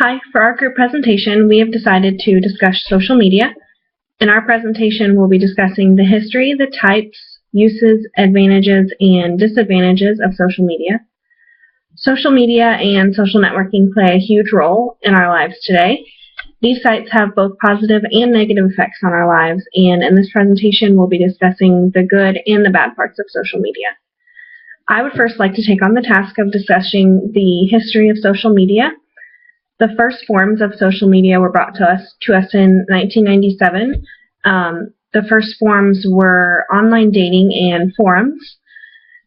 Hi, for our group presentation, we have decided to discuss social media. In our presentation, we'll be discussing the history, the types, uses, advantages, and disadvantages of social media. Social media and social networking play a huge role in our lives today. These sites have both positive and negative effects on our lives, and in this presentation, we'll be discussing the good and the bad parts of social media. I would first like to take on the task of discussing the history of social media. The first forms of social media were brought to us in 1997. The first forms were online dating and forums.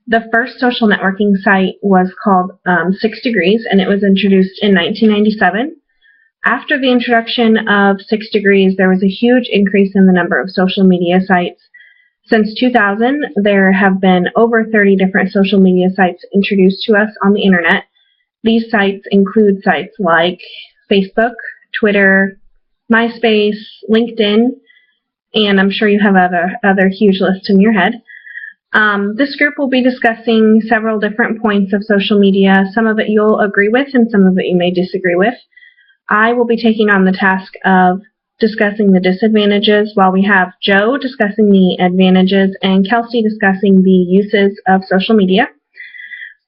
The first social networking site was called 6 Degrees, and it was introduced in 1997. After the introduction of 6 Degrees, there was a huge increase in the number of social media sites. Since 2000, there have been over 30 different social media sites introduced to us on the internet. These sites include sites like Facebook, Twitter, MySpace, LinkedIn, and I'm sure you have other huge lists in your head. This group will be discussing several different points of social media. Some of it you'll agree with and some of it you may disagree with. I will be taking on the task of discussing the disadvantages, while we have Joe discussing the advantages and Kelsey discussing the uses of social media.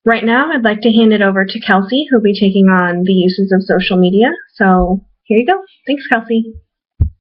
Right now, I'd like to hand it over to Kelsey, who'll be taking on the uses of social media. So here you go. Thanks, Kelsey.